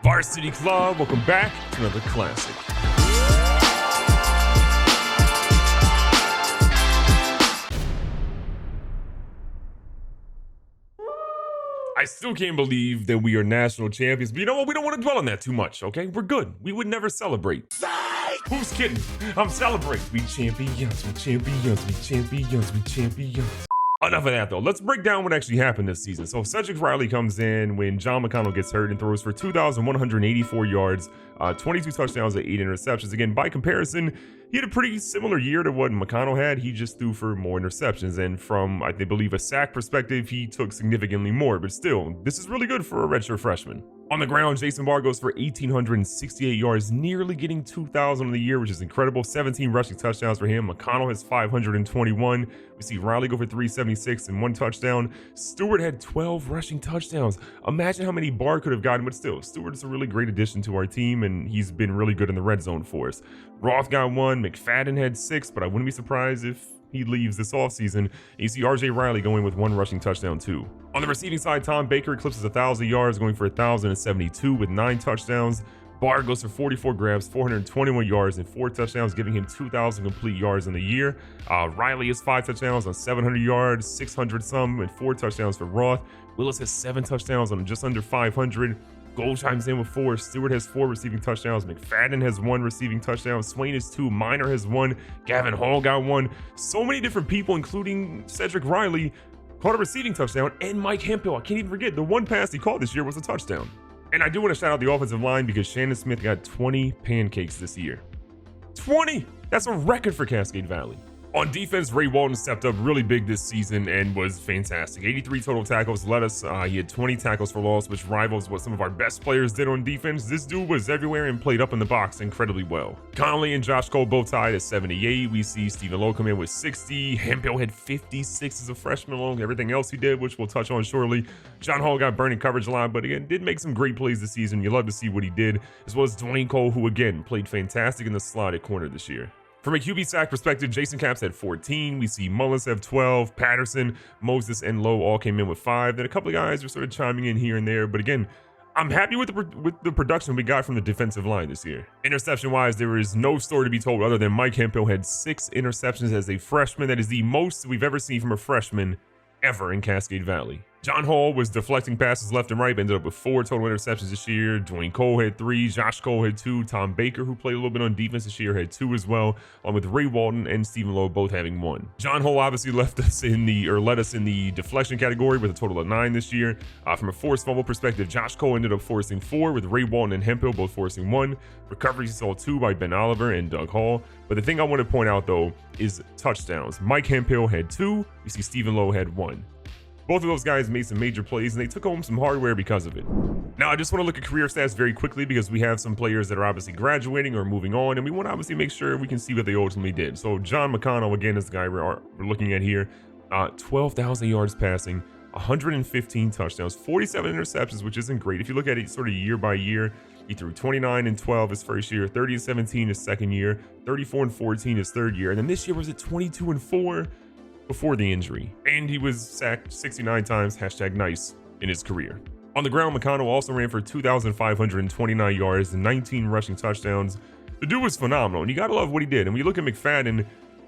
Varsity Club, welcome back to another classic. I still can't believe that we are national champions, but you know what? We don't want to dwell on that too much, okay? We're good. We would never celebrate. Who's kidding? I'm celebrating. We champions, we champions, we champions, we champions. Enough of that, though. Let's break down what actually happened this season. So Cedric Riley comes in when John McConnell gets hurt and throws for 2,184 yards, 22 touchdowns, and 8 interceptions. Again, by comparison, he had a pretty similar year to what McConnell had. He just threw for more interceptions. And from, I believe, a sack perspective, he took significantly more. But still, this is really good for a redshirt freshman. On the ground, Jason Barr goes for 1,868 yards, nearly getting 2,000 on the year, which is incredible. 17 rushing touchdowns for him. McConnell has 521. We see Riley go for 376 and 1 touchdown. Stewart had 12 rushing touchdowns. Imagine how many Barr could have gotten, but still, Stewart's a really great addition to our team, and he's been really good in the red zone for us. Roth got 1. McFadden had 6, but I wouldn't be surprised if he leaves this offseason. And you see RJ Riley going with 1 rushing touchdown too. On the receiving side, Tom Baker eclipses 1,000 yards, going for 1,072 with 9 touchdowns. Barr goes for 44 grabs, 421 yards, and 4 touchdowns, giving him 2,000 complete yards in the year. Riley has 5 touchdowns on 700 yards, 600 some, and 4 touchdowns for Roth. Willis has 7 touchdowns on just under 500. Gold chimes in with 4. Stewart has 4 receiving touchdowns. McFadden has 1 receiving touchdown. Swain has 2. Minor has 1. Gavin Hall got 1. So many different people, including Cedric Riley, caught a receiving touchdown. And Mike Hemphill, I can't even forget, the 1 pass he caught this year was a touchdown. And I do want to shout out the offensive line because Shannon Smith got 20 pancakes this year. 20! That's a record for Cascade Valley. On defense, Ray Walton stepped up really big this season and was fantastic. 83 total tackles led us. He had 20 tackles for loss, which rivals what some of our best players did on defense. This dude was everywhere and played up in the box incredibly well. Conley and Josh Cole both tied at 78. We see Stephen Lowe come in with 60. Hemphill had 56 as a freshman along everything else he did, which we'll touch on shortly. John Hall got burned in coverage a lot, but again, did make some great plays this season. You love to see what he did, as well as Dwayne Cole, who again played fantastic in the slot at corner this year. From a QB sack perspective, Jason Capps had 14. We see Mullins have 12. Patterson, Moses, and Lowe all came in with 5. Then a couple of guys are sort of chiming in here and there. But again, I'm happy with the production we got from the defensive line this year. Interception-wise, there is no story to be told other than Mike Hemphill had 6 interceptions as a freshman. That is the most we've ever seen from a freshman ever in Cascade Valley. John Hall was deflecting passes left and right, but ended up with 4 total interceptions this year. Dwayne Cole had 3, Josh Cole had 2, Tom Baker, who played a little bit on defense this year, had 2 as well, along with Ray Walton and Stephen Lowe both having 1. John Hall obviously led us in the deflection category with a total of 9 this year. From a forced fumble perspective, Josh Cole ended up forcing 4, with Ray Walton and Hemphill both forcing 1. Recoveries saw 2 by Ben Oliver and Doug Hall. But the thing I want to point out though is touchdowns. Mike Hemphill had 2. We see Stephen Lowe had 1. Both of those guys made some major plays, and they took home some hardware because of it. Now, I just want to look at career stats very quickly because we have some players that are obviously graduating or moving on, and we want to obviously make sure we can see what they ultimately did. So John McConnell, again, is the guy we're looking at here. 12,000 yards passing, 115 touchdowns, 47 interceptions, which isn't great. If you look at it sort of year by year, he threw 29 and 12 his first year, 30 and 17 his second year, 34 and 14 his third year, and then this year was at 22 and 4. Before the injury, and he was sacked 69 times, #nice, in his career. On the ground, McConnell also ran for 2,529 yards and 19 rushing touchdowns. The dude was phenomenal, and you gotta love what he did. And when you look at McFadden,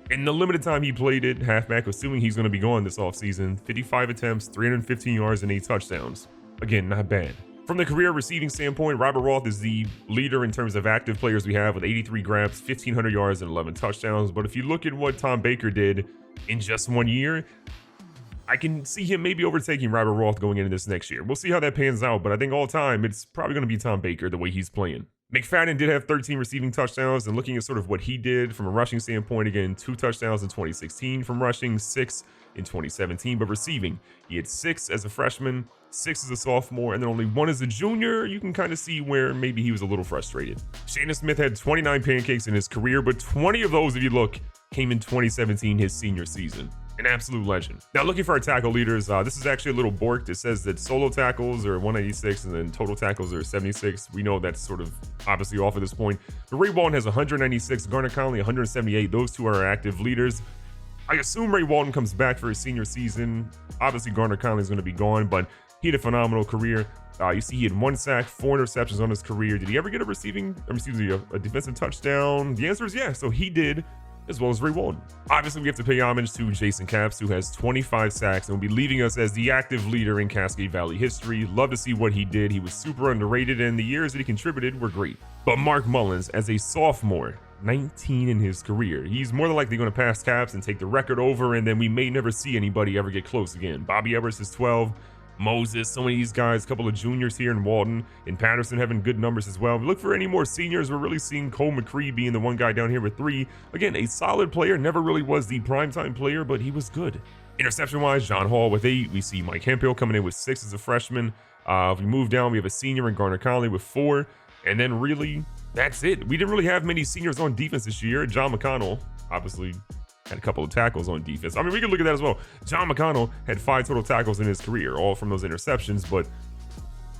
in the limited time he played at halfback, assuming he's gonna be gone this offseason, 55 attempts, 315 yards, and 8 touchdowns. Again, not bad. From the career receiving standpoint, Robert Roth is the leader in terms of active players we have with 83 grabs, 1,500 yards, and 11 touchdowns. But if you look at what Tom Baker did in just 1 year, I can see him maybe overtaking Robert Roth going into this next year. We'll see how that pans out, but I think all time, it's probably going to be Tom Baker the way he's playing. McFadden did have 13 receiving touchdowns, and looking at sort of what he did from a rushing standpoint, again, 2 touchdowns in 2016 from rushing, 6 in 2017, but receiving, he had 6 as a freshman, 6 as a sophomore, and then only 1 as a junior. You can kind of see where maybe he was a little frustrated. Shannon Smith had 29 pancakes in his career, but 20 of those, if you look, came in 2017, his senior season. An absolute legend. Now, looking for our tackle leaders, this is actually a little borked. It says that solo tackles are 186 and then total tackles are 76. We know that's sort of obviously off at this point. But Ray Walton has 196, Garner Conley 178. Those two are our active leaders. I assume Ray Walton comes back for his senior season. Obviously, Garner Conley is going to be gone, but He had a phenomenal career. You see, he had 1 sack, 4 interceptions on his career. Did he ever get a defensive touchdown? The answer is yes. So he did, as well as Ray Walden. Obviously, we have to pay homage to Jason Capps, who has 25 sacks and will be leaving us as the active leader in Cascade Valley history. Love to see what he did. He was super underrated, and the years that he contributed were great. But Mark Mullins, as a sophomore, 19 in his career. He's more than likely going to pass Capps and take the record over, and then we may never see anybody ever get close again. Bobby Everest is 12. Moses, so many of these guys, a couple of juniors here in Walden and Patterson having good numbers as well. If we look for any more seniors, we're really seeing Cole McCree being the one guy down here with 3. Again, a solid player, never really was the primetime player, but he was good. Interception-wise, John Hall with 8. We see Mike Hemphill coming in with 6 as a freshman. If we move down, we have a senior in Garner Conley with 4. And then really, that's it. We didn't really have many seniors on defense this year. John McConnell, obviously, had a couple of tackles on defense. I mean, we can look at that as well. John McConnell had 5 total tackles in his career, all from those interceptions, but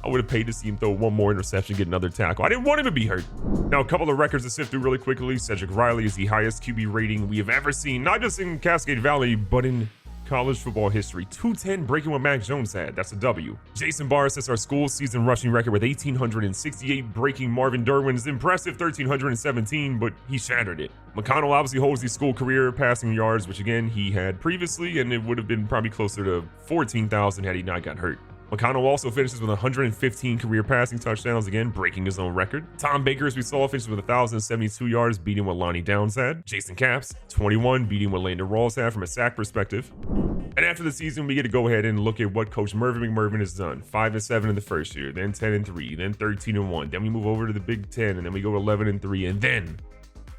I would have paid to see him throw 1 more interception, get another tackle. I didn't want him to be hurt. Now, a couple of records to sift through really quickly. Cedric Riley is the highest QB rating we have ever seen, not just in Cascade Valley, but in college football history. 210, breaking what Mac Jones had. That's a W. Jason Barr sets our school season rushing record with 1,868, breaking Marvin Derwin's impressive 1,317, but he shattered it. McConnell obviously holds the school career passing yards, which again, he had previously, and it would have been probably closer to 14,000 had he not got hurt. McConnell also finishes with 115 career passing touchdowns, again, breaking his own record. Tom Baker, as we saw, finishes with 1,072 yards, beating what Lonnie Downs had. Jason Capps, 21, beating what Landon Rawls had from a sack perspective. And after the season, we get to go ahead and look at what Coach Mervyn McMurvin has done. 5-7 in the first year, then 10-3, then 13-1. Then we move over to the Big Ten, and then we go 11-3, and then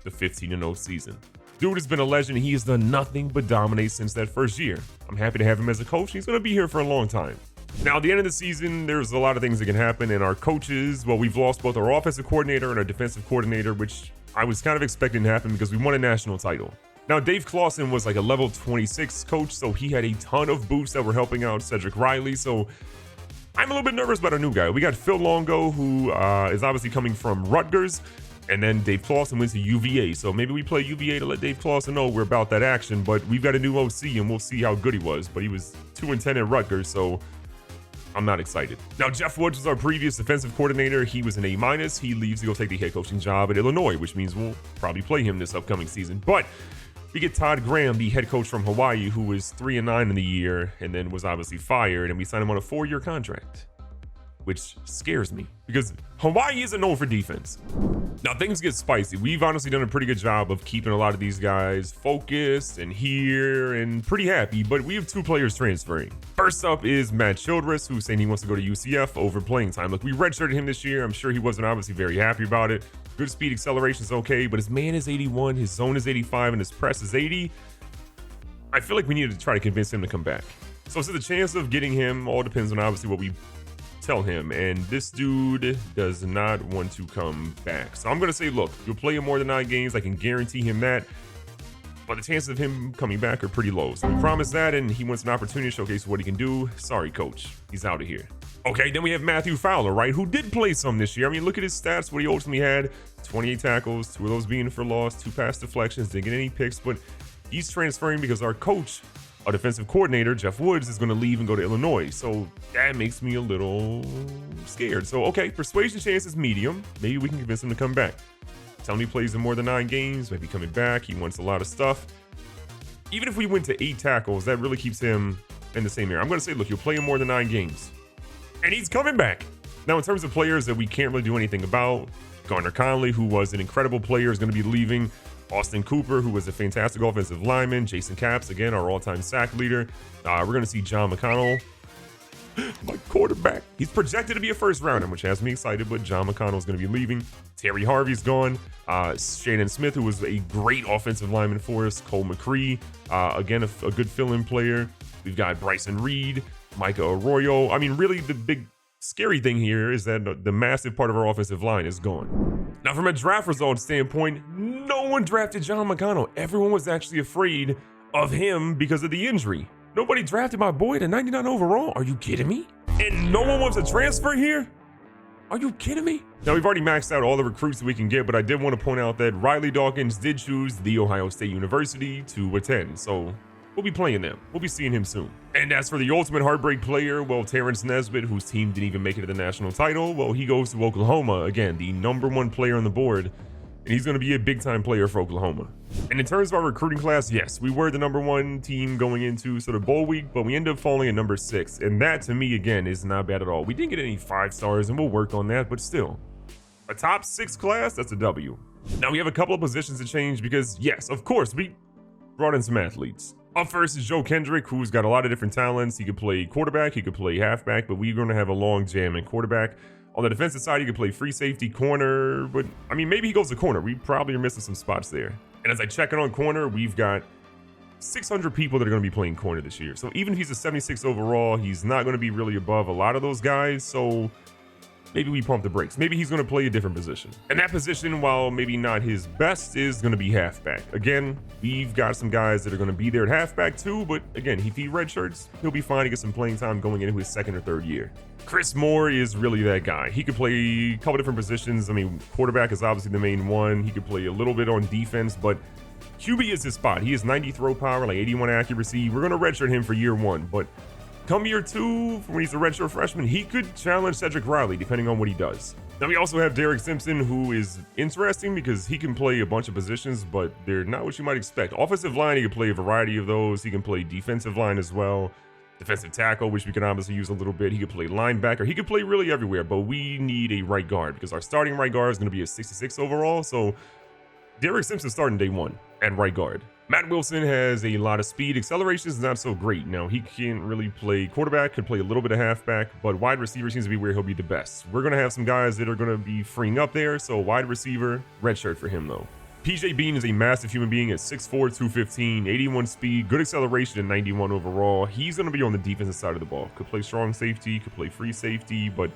the 15-0 season. Dude has been a legend. He has done nothing but dominate since that first year. I'm happy to have him as a coach. He's going to be here for a long time. Now, at the end of the season, there's a lot of things that can happen, and our coaches, well, we've lost both our offensive coordinator and our defensive coordinator, which I was kind of expecting to happen because we won a national title. Now, Dave Clausen was like a level 26 coach, so he had a ton of boots that were helping out Cedric Riley, so I'm a little bit nervous about our new guy. We got Phil Longo, who is obviously coming from Rutgers, and then Dave Clausen went to UVA, so maybe we play UVA to let Dave Clausen know we're about that action, but we've got a new OC, and we'll see how good he was, but he was 2-10 at Rutgers, so I'm not excited. Now, Jeff Woods was our previous defensive coordinator. He was an A-. He leaves to go take the head coaching job at Illinois, which means we'll probably play him this upcoming season. But we get Todd Graham, the head coach from Hawaii, who was 3-9 in the year and then was obviously fired, and we signed him on a 4-year contract, which scares me because Hawaii isn't known for defense. Now, things get spicy. We've honestly done a pretty good job of keeping a lot of these guys focused and here and pretty happy, but we have 2 players transferring. First up is Matt Childress, who's saying he wants to go to UCF over playing time. Look, we redshirted him this year. I'm sure he wasn't obviously very happy about it. Good speed acceleration is okay, but his man is 81, his zone is 85, and his press is 80. I feel like we need to try to convince him to come back. So the chance of getting him all depends on obviously what we tell him, and this dude does not want to come back. So I'm gonna say, look, you'll play him more than 9 games. I can guarantee him that, but the chances of him coming back are pretty low. So we promise that, and he wants an opportunity to showcase what he can do. Sorry, coach, he's out of here. Okay, then we have Matthew Fowler, right, who did play some this year. I mean, look at his stats, what he ultimately had: 28 tackles, 2 of those being for loss, 2 pass deflections, didn't get any picks, but he's transferring because our coach, our defensive coordinator, Jeff Woods, is going to leave and go to Illinois. So that makes me a little scared. So, okay, persuasion chance is medium. Maybe we can convince him to come back. Tell him he plays in more than 9 games, maybe coming back. He wants a lot of stuff. Even if we went to 8 tackles, that really keeps him in the same area. I'm going to say, look, you'll play in more than 9 games. And he's coming back. Now, in terms of players that we can't really do anything about, Garner Conley, who was an incredible player, is going to be leaving. Austin Cooper, who was a fantastic offensive lineman. Jason Capps, again, our all-time sack leader. We're going to see John McConnell, my quarterback. He's projected to be a first rounder, which has me excited, but John McConnell is going to be leaving. Terry Harvey's gone. Shannon Smith, who was a great offensive lineman for us. Cole McCree, again, a good fill-in player. We've got Bryson Reed, Micah Arroyo. I mean, really, the big scary thing here is that the massive part of our offensive line is gone. Now, from a draft result standpoint, no one drafted John McConnell. Everyone was actually afraid of him because of the injury. Nobody drafted my boy to 99 overall. Are you kidding me? And no one wants to transfer here? Are you kidding me? Now, we've already maxed out all the recruits that we can get, but I did want to point out that Riley Dawkins did choose The Ohio State University to attend. So we'll be playing them. We'll be seeing him soon. And as for the ultimate heartbreak player, well, Terrence Nesbitt, whose team didn't even make it to the national title, well, he goes to Oklahoma. Again, the #1 player on the board, and he's going to be a big-time player for Oklahoma. And in terms of our recruiting class, yes, we were the #1 team going into sort of bowl week, but we ended up falling at #6. And that, to me, again, is not bad at all. We didn't get any 5 stars, and we'll work on that, but still. A top 6 class, that's a W. Now, we have a couple of positions to change because, yes, of course, we brought in some athletes. Up first is Joe Kendrick, who's got a lot of different talents. He could play quarterback, he could play halfback, but we're going to have a long jam in quarterback. On the defensive side, he could play free safety, corner, but I mean, maybe he goes to corner. We probably are missing some spots there. And as I check in on corner, we've got 600 people that are going to be playing corner this year. So even if he's a 76 overall, he's not going to be really above a lot of those guys. So maybe we pump the brakes. Maybe he's going to play a different position. And that position, while maybe not his best, is going to be halfback. Again, we've got some guys that are going to be there at halfback too, but again, if he redshirts, he'll be fine to get some playing time going into his 2nd or 3rd year. Chris Moore is really that guy. He could play a couple different positions. I mean, quarterback is obviously the main one. He could play a little bit on defense, but QB is his spot. He has 90 throw power, like 81 accuracy. We're going to redshirt him for year 1, but come year 2, when he's a redshirt freshman, he could challenge Cedric Riley, depending on what he does. Now, we also have Derek Simpson, who is interesting because he can play a bunch of positions, but they're not what you might expect. Offensive line, he can play a variety of those. He can play defensive line as well. Defensive tackle, which we can obviously use a little bit. He could play linebacker. He could play really everywhere, but we need a right guard because our starting right guard is going to be a 66 overall. So Derek Simpson starting day 1 at right guard. Matt Wilson has a lot of speed. Acceleration is not so great. Now, he can't really play quarterback, could play a little bit of halfback, but wide receiver seems to be where he'll be the best. We're going to have some guys that are going to be freeing up there, so wide receiver, redshirt for him though. PJ Bean is a massive human being at 6'4", 215, 81 speed, good acceleration, and 91 overall. He's going to be on the defensive side of the ball. Could play strong safety, could play free safety, but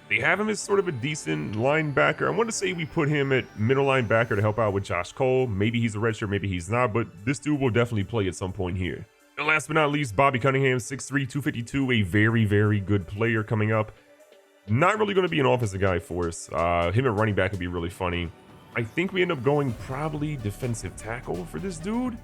they have him as sort of a decent linebacker. I want to say we put him at middle linebacker to help out with Josh Cole. Maybe he's a redshirt, maybe he's not, but this dude will definitely play at some point here. And last but not least, Bobby Cunningham, 6'3", 252, a very, very good player coming up. Not really going to be an offensive guy for us. Him at running back would be really funny. I think we end up going probably defensive tackle for this dude.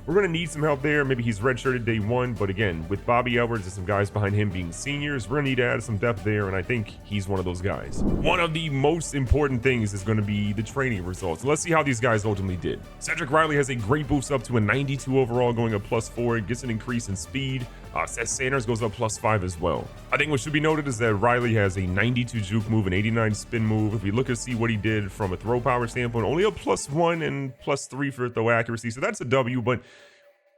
We're going to need some help there. Maybe he's redshirted day 1, but again, with Bobby Edwards and some guys behind him being seniors, we're going to need to add some depth there, and I think he's one of those guys. One of the most important things is going to be the training results. Let's see how these guys ultimately did. Cedric Riley has a great boost up to a 92 overall, going up +4. It gets an increase in speed. Seth Sanders goes up +5 as well. I think what should be noted is that Riley has a 92 juke move, an 89 spin move. If we look to see what he did from a throw power standpoint, only a +1 and +3 for throw accuracy. So that's a W, but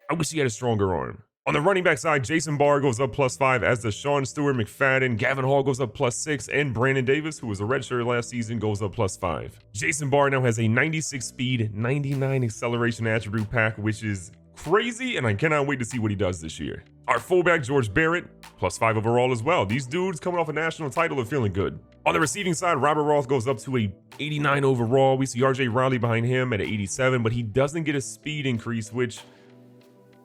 I wish he had a stronger arm. On the running back side, Jason Barr goes up +5, as does Sean Stewart, McFadden. Gavin Hall goes up +6, and Brandon Davis, who was a redshirt last season, goes up +5. Jason Barr now has a 96 speed, 99 acceleration attribute pack, which is crazy, and I cannot wait to see what he does this year. Our fullback, George Barrett, +5 overall as well. These dudes coming off a national title are feeling good. On the receiving side, Robert Roth goes up to a 89 overall. We see RJ Riley behind him at an 87, but he doesn't get a speed increase, which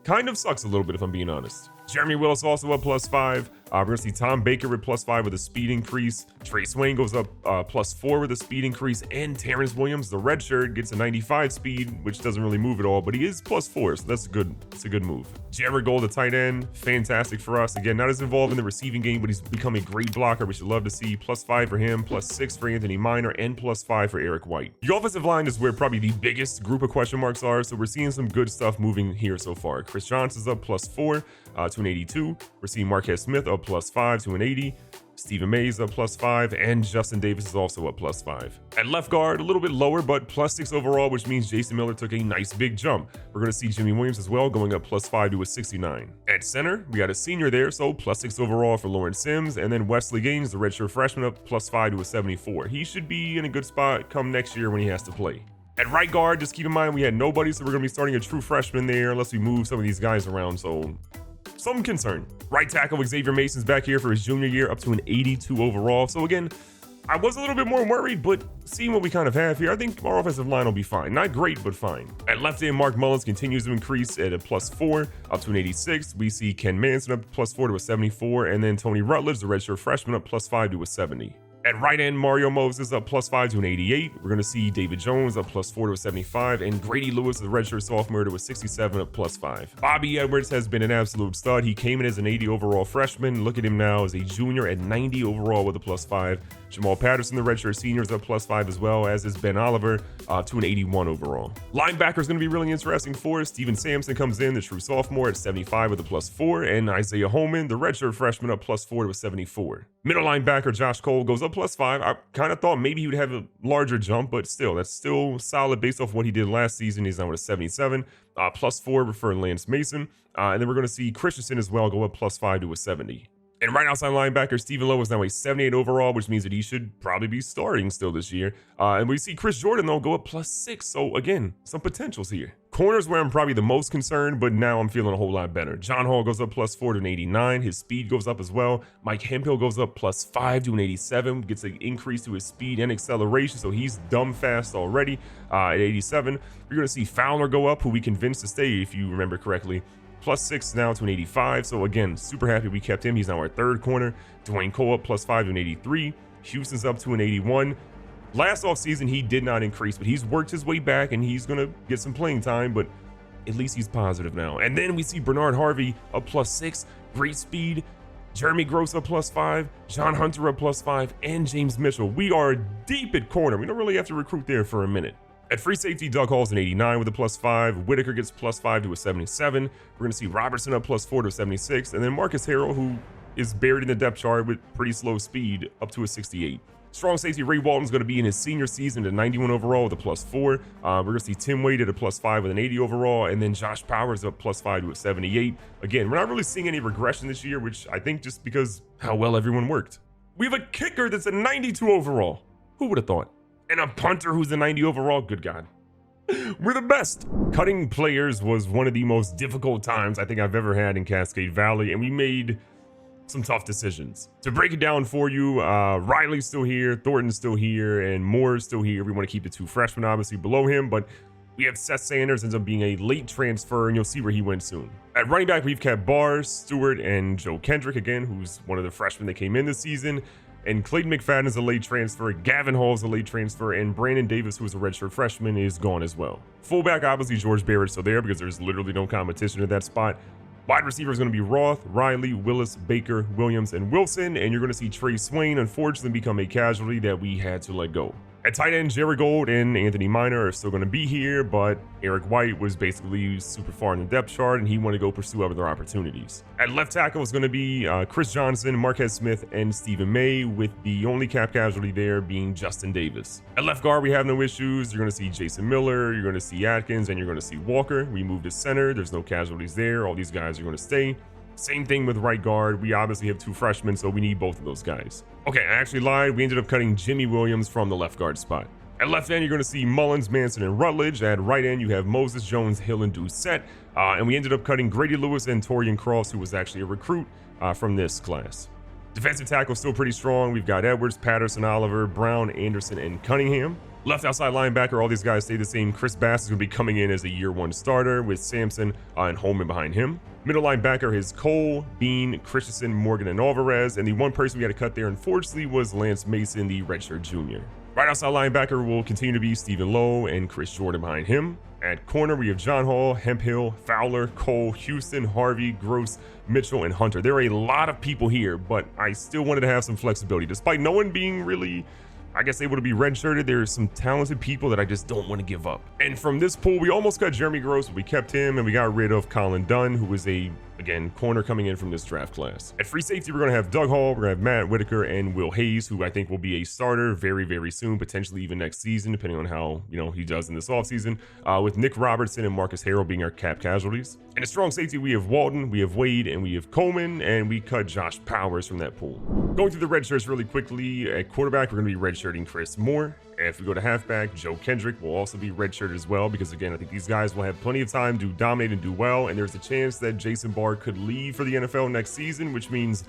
kind of sucks a little bit if I'm being honest. Jeremy Willis also up +5. We're going to see Tom Baker with +5 with a speed increase. Trey Swain goes up +4 with a speed increase. And Terrence Williams, the redshirt, gets a 95 speed, which doesn't really move at all, but he is +4, so that's good. It's a good move. Jared Gold, the tight end, fantastic for us. Again, not as involved in the receiving game, but he's become a great blocker, which you'd love to see. +5 for him, +6 for Anthony Minor, and +5 for Eric White. The offensive line is where probably the biggest group of question marks are, so we're seeing some good stuff moving here so far. Chris Johnson's up +4 to an 82. We're seeing Marquez Smith up +5 to an 80. Stephen Mays up +5, and Justin Davis is also up +5. At left guard, a little bit lower, but +6 overall, which means Jason Miller took a nice big jump. We're going to see Jimmy Williams as well, going up +5 to a 69. At center, we got a senior there, so +6 overall for Lawrence Sims, and then Wesley Gaines, the redshirt freshman, up +5 to a 74. He should be in a good spot come next year when he has to play. At right guard, just keep in mind we had nobody, so we're going to be starting a true freshman there unless we move some of these guys around, so some concern. Right tackle Xavier Mason's back here for his junior year, up to an 82 overall. So again, I was a little bit more worried, but seeing what we kind of have here, I think our offensive line will be fine. Not great, but fine. At left end, Mark Mullins continues to increase at a +4, up to an 86. We see Ken Manson up +4 to a 74, and then Tony Rutledge, the redshirt freshman, up +5 to a 70. At right end, Mario Moses up +5 to an 88. We're going to see David Jones up +4 to a 75. And Grady Lewis, the redshirt sophomore, to a 67 up +5. Bobby Edwards has been an absolute stud. He came in as an 80 overall freshman. Look at him now as a junior at 90 overall with a +5. Jamal Patterson, the redshirt senior, is up +5 as well, as is Ben Oliver to an 81 overall. Linebacker is going to be really interesting for us. Steven Sampson comes in, the true sophomore, at 75 with a +4. And Isaiah Holman, the redshirt freshman, up +4 to a 74. Middle linebacker Josh Cole goes up +5. I kind of thought maybe he would have a larger jump, but still, that's still solid based off what he did last season. He's now with a 77. +4 for Lance Mason. And then we're going to see Christensen as well go up +5 to a 70. And right outside linebacker, Stephen Lowe is now a 78 overall, which means that he should probably be starting still this year. And we see Chris Jordan, though, go up +6. So, again, some potentials here. Corners where I'm probably the most concerned, but now I'm feeling a whole lot better. John Hall goes up +4 to an 89. His speed goes up as well. Mike Hemphill goes up +5 to an 87. Gets an increase to his speed and acceleration, so he's dumb fast already at 87. You're going to see Fowler go up, who we convinced to stay, if you remember correctly. +6 now to an 85. So again, super happy we kept him. He's now our third corner. Dwayne Cole up +5 to an 83. Houston's up to an 81. Last offseason, he did not increase, but he's worked his way back and he's going to get some playing time, but at least he's positive now. And then we see Bernard Harvey up +6. Great speed. Jeremy Gross up +5. John Hunter up +5. And James Mitchell. We are deep at corner. We don't really have to recruit there for a minute. At free safety, Doug Hall's an 89 with a +5. Whitaker gets +5 to a 77. We're going to see Robertson up +4 to a 76. And then Marcus Harrell, who is buried in the depth chart with pretty slow speed, up to a 68. Strong safety Ray Walton's going to be in his senior season at 91 overall with a +4. We're going to see Tim Wade at a +5 with an 80 overall. And then Josh Powers up +5 to a 78. Again, we're not really seeing any regression this year, which I think just because how well everyone worked. We have a kicker that's a 92 overall. Who would have thought? And a punter who's a 90 overall. Good God. We're the best. Cutting players was one of the most difficult times I think I've ever had in Cascade Valley, and we made some tough decisions. To break it down for you, Riley's still here, Thornton's still here, and Moore's still here. We want to keep the two freshmen obviously below him, but we have Seth Sanders ends up being a late transfer, and you'll see where he went soon. At running back, we've kept Barr, Stewart, and Joe Kendrick again, who's one of the freshmen that came in this season. And Clayton McFadden is a late transfer, Gavin Hall is a late transfer, and Brandon Davis, who is a redshirt freshman, is gone as well. Fullback, obviously, George Barrett's still there because there's literally no competition at that spot. Wide receiver is going to be Roth, Riley, Willis, Baker, Williams, and Wilson, and you're going to see Trey Swain, unfortunately, become a casualty that we had to let go. At tight end, Jerry Gold and Anthony Minor are still going to be here, but Eric White was basically super far in the depth chart, and he wanted to go pursue other opportunities. At left tackle is going to be Chris Johnson, Marquez Smith, and Stephen May, with the only cap casualty there being Justin Davis. At left guard, we have no issues. You're going to see Jason Miller, you're going to see Atkins, and you're going to see Walker. We moved to center. There's no casualties there. All these guys are going to stay. Same thing with right guard. We obviously have two freshmen, so we need both of those guys. Okay, I actually lied. We ended up cutting Jimmy Williams from the left guard spot. At left end, you're going to see Mullins, Manson, and Rutledge. At right end, you have Moses, Jones, Hill, and Doucette. And we ended up cutting Grady Lewis and Torian Cross, who was actually a recruit from this class. Defensive tackle still pretty strong. We've got Edwards, Patterson, Oliver, Brown, Anderson, and Cunningham. Left outside linebacker, all these guys stay the same. Chris Bass is going to be coming in as a year one starter with Sampson and Holman behind him. Middle linebacker is Cole, Bean, Christensen, Morgan, and Alvarez. And the one person we had to cut there, unfortunately, was Lance Mason, the redshirt junior. Right outside linebacker will continue to be Stephen Lowe and Chris Jordan behind him. At corner, we have John Hall, Hemphill, Fowler, Cole, Houston, Harvey, Gross, Mitchell, and Hunter. There are a lot of people here, but I still wanted to have some flexibility. Despite no one being really, I guess, able to be redshirted, there's some talented people that I just don't want to give up. And from this pool, we almost got Jeremy Gross, but we kept him, and we got rid of Colin Dunn, who was a, again, corner coming in from this draft class. At free safety, we're going to have Doug Hall, we're going to have Matt Whitaker, and Will Hayes, who I think will be a starter very, very soon, potentially even next season, depending on how, he does in this offseason, with Nick Robertson and Marcus Harrell being our cap casualties. And at strong safety, we have Walton, we have Wade, and we have Coleman, and we cut Josh Powers from that pool. Going through the red shirts really quickly, at quarterback, we're going to be redshirting Chris Moore. And if we go to halfback, Joe Kendrick will also be redshirted as well, because again, I think these guys will have plenty of time to dominate and do well, and there's a chance that Jason Barr could leave for the NFL next season, which means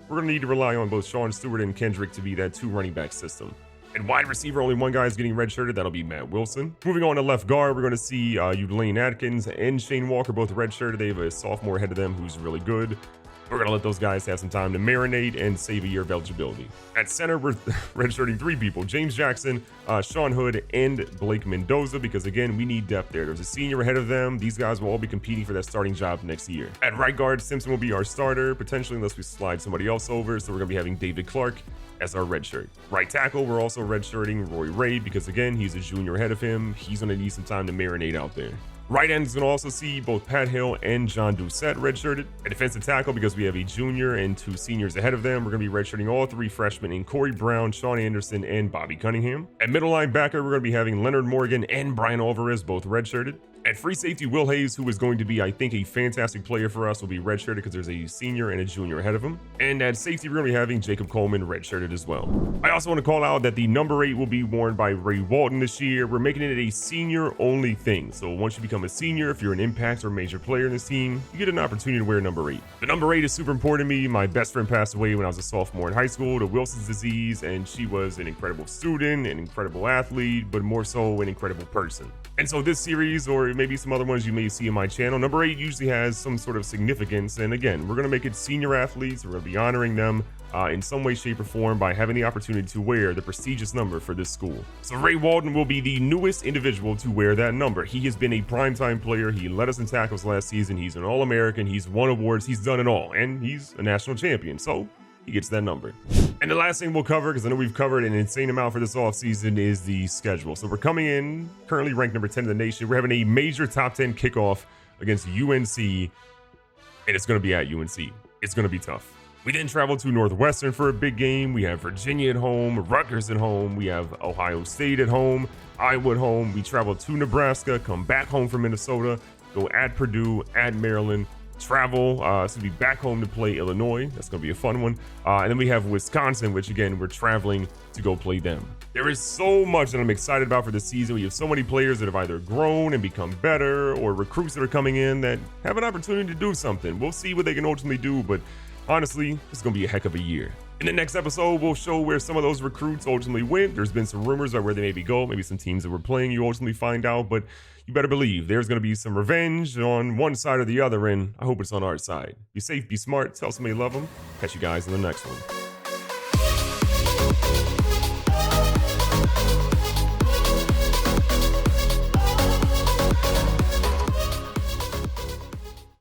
we're going to need to rely on both Sean Stewart and Kendrick to be that two running back system. And wide receiver, only one guy is getting redshirted. That'll be Matt Wilson. Moving on to left guard, we're going to see Elaine Atkins and Shane Walker both redshirted. They have a sophomore ahead of them who's really good. We're going to let those guys have some time to marinate and save a year of eligibility. At center, we're redshirting 3 people, James Jackson, Sean Hood, and Blake Mendoza, because again, we need depth there. There's a senior ahead of them. These guys will all be competing for that starting job next year. At right guard, Simpson will be our starter, potentially unless we slide somebody else over. So we're going to be having David Clark as our redshirt. Right tackle, we're also redshirting Roy Ray, because again, he's a junior ahead of him. He's going to need some time to marinate out there. Right end is going to also see both Pat Hill and John Doucette redshirted. At defensive tackle, because we have a junior and 2 seniors ahead of them, we're going to be redshirting all 3 freshmen in Corey Brown, Sean Anderson, and Bobby Cunningham. At middle linebacker, we're going to be having Leonard Morgan and Brian Alvarez both redshirted. At free safety, Will Hayes, who is going to be, I think, a fantastic player for us, will be redshirted because there's a senior and a junior ahead of him. And at safety, we're going to be having Jacob Coleman redshirted as well. I also want to call out that the number 8 will be worn by Ray Walton this year. We're making it a senior-only thing. So once you become a senior, if you're an impact or major player in this team, you get an opportunity to wear number 8. The number 8 is super important to me. My best friend passed away when I was a sophomore in high school to Wilson's disease, and she was an incredible student, an incredible athlete, but more so an incredible person. And so this series, or maybe some other ones you may see on my channel, number 8 usually has some sort of significance. And again, we're going to make it senior athletes. We're going to be honoring them in some way, shape, or form by having the opportunity to wear the prestigious number for this school. So Ray Walton will be the newest individual to wear that number. He has been a primetime player. He led us in tackles last season. He's an All-American. He's won awards. He's done it all. And he's a national champion. So he gets that number. And the last thing we'll cover, because I know we've covered an insane amount for this offseason, is the schedule. So we're coming in currently ranked number 10 in the nation. We're having a major top 10 kickoff against UNC, and it's going to be at UNC. It's going to be tough. We then travel to Northwestern for a big game. We have Virginia at home, Rutgers at home. We have Ohio State at home, Iowa at home. We travel to Nebraska, come back home from Minnesota, go at Purdue, at Maryland, travel so we'll be back home to play Illinois. That's going to be a fun one. And then we have Wisconsin, which again, we're traveling to go play them. There is so much that I'm excited about for this season. We have so many players that have either grown and become better, or recruits that are coming in that have an opportunity to do something. We'll see what they can ultimately do, but honestly, it's going to be a heck of a year. In the next episode, we'll show where some of those recruits ultimately went. There's been some rumors about where they maybe go, maybe some teams that we're playing you ultimately find out, but you better believe there's going to be some revenge on one side or the other, and I hope it's on our side. Be safe, be smart, tell somebody you love them. Catch you guys in the next one.